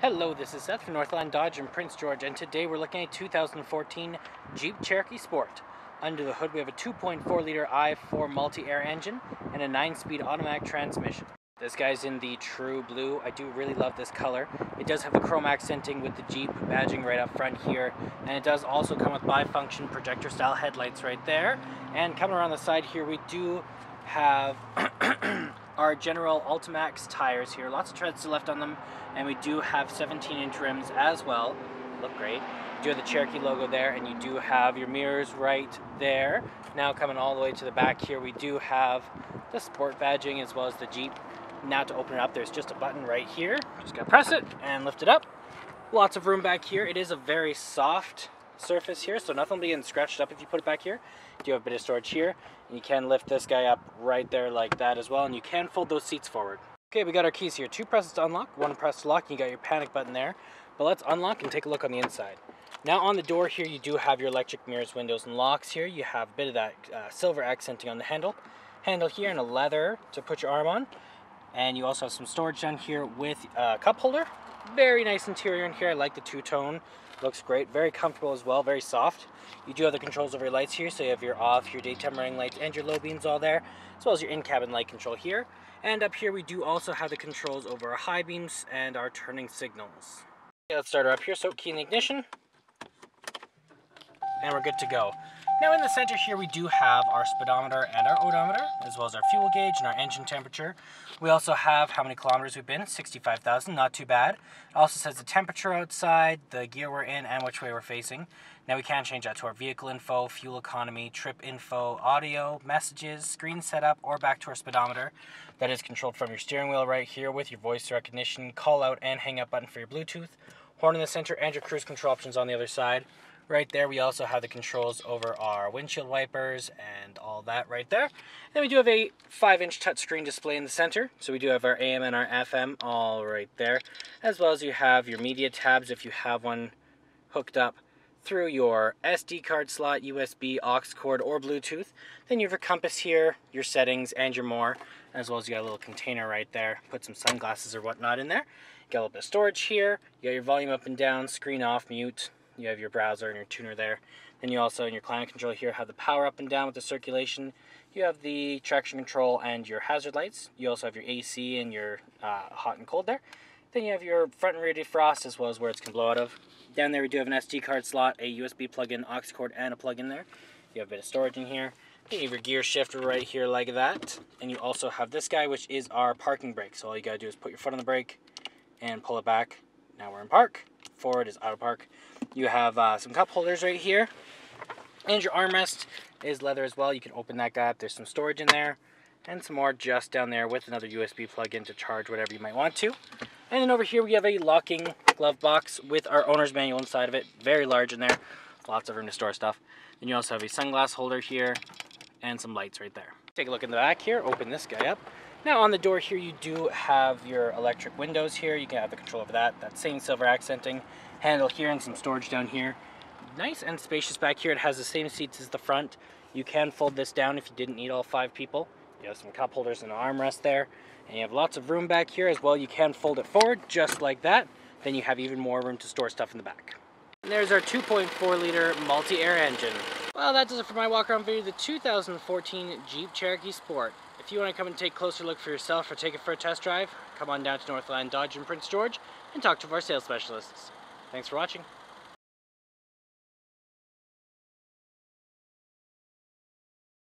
Hello, this is Seth from Northland Dodge in Prince George, and today we're looking at 2014 Jeep Cherokee Sport. Under the hood we have a 2.4-liter i4 multi-air engine and a 9-speed automatic transmission. This guy's in the true blue. I do really love this color. It does have the chrome accenting with the Jeep badging right up front here, and it does also come with bifunction projector style headlights right there. And coming around the side here we do have our general Ultimax tires here. Lots of treads still left on them, and we do have 17-inch rims as well. Look great. You do have the Cherokee logo there, and you do have your mirrors right there. Now coming all the way to the back here, we do have the Sport badging as well as the Jeep. Now to open it up, there's just a button right here. Just gotta press it and lift it up. Lots of room back here. It is a very soft surface here, so nothing will be getting scratched up if you put it back here. You do have a bit of storage here, and you can lift this guy up right there like that as well, and you can fold those seats forward. Okay, we got our keys here. 2 presses to unlock, 1 press to lock, and you got your panic button there. But let's unlock and take a look on the inside. Now on the door here, you do have your electric mirrors, windows, and locks here. You have a bit of that silver accenting on the handle here, and a leather to put your arm on. And you also have some storage down here with a cup holder. Very nice interior in here. I like the two-tone. Looks great. Very comfortable as well. Very soft. You do have the controls over your lights here, so you have your off, your daytime running lights, and your low beams all there, as well as your in-cabin light control here. And up here we do also have the controls over our high beams and our turning signals. Okay, let's start her up here. So key in the ignition, and we're good to go. Now in the center here we do have our speedometer and our odometer, as well as our fuel gauge and our engine temperature. We also have how many kilometers we've been, 65,000, not too bad. It also says the temperature outside, the gear we're in, and which way we're facing. Now we can change that to our vehicle info, fuel economy, trip info, audio, messages, screen setup, or back to our speedometer. That is controlled from your steering wheel right here with your voice recognition, call out and hang up button for your Bluetooth, horn in the center, and your cruise control options on the other side. Right there, we also have the controls over our windshield wipers and all that right there. Then we do have a 5-inch touchscreen display in the center. So we do have our AM and our FM all right there, as well as you have your media tabs if you have one hooked up through your SD card slot, USB, aux cord, or Bluetooth. Then you have your compass here, your settings, and your more, as well as you got a little container right there. Put some sunglasses or whatnot in there. You got a little bit of storage here. You got your volume up and down, screen off, mute. You have your browser and your tuner there. Then you also, in your climate control here, have the power up and down with the circulation. You have the traction control and your hazard lights. You also have your AC and your hot and cold there. Then you have your front and rear defrost, as well as where it's going to blow out of. Down there we do have an SD card slot, a USB plug-in, aux cord, and a plug-in there. You have a bit of storage in here. Then you have your gear shifter right here like that. And you also have this guy, which is our parking brake. So all you got to do is put your foot on the brake and pull it back. Now we're in park. Forward is out of park. You have some cup holders right here, and your armrest is leather as well. You can open that guy up. There's some storage in there, and some more just down there with another USB plug-in to charge whatever you might want to. And then over here we have a locking glove box with our owner's manual inside of it. Very large in there. Lots of room to store stuff. Then you also have a sunglass holder here, and some lights right there. Take a look in the back here. Open this guy up. Now on the door here you do have your electric windows here. You can have the control over that. That same silver accenting handle here, and some storage down here. Nice and spacious back here. It has the same seats as the front. You can fold this down if you didn't need all 5 people. You have some cup holders and an armrest there. And you have lots of room back here as well. You can fold it forward just like that. Then you have even more room to store stuff in the back. And there's our 2.4-liter multi-air engine. Well, that does it for my walk-around video of the 2014 Jeep Cherokee Sport. If you want to come and take a closer look for yourself or take it for a test drive, come on down to Northland Dodge in Prince George and talk to our sales specialists. Thanks for watching.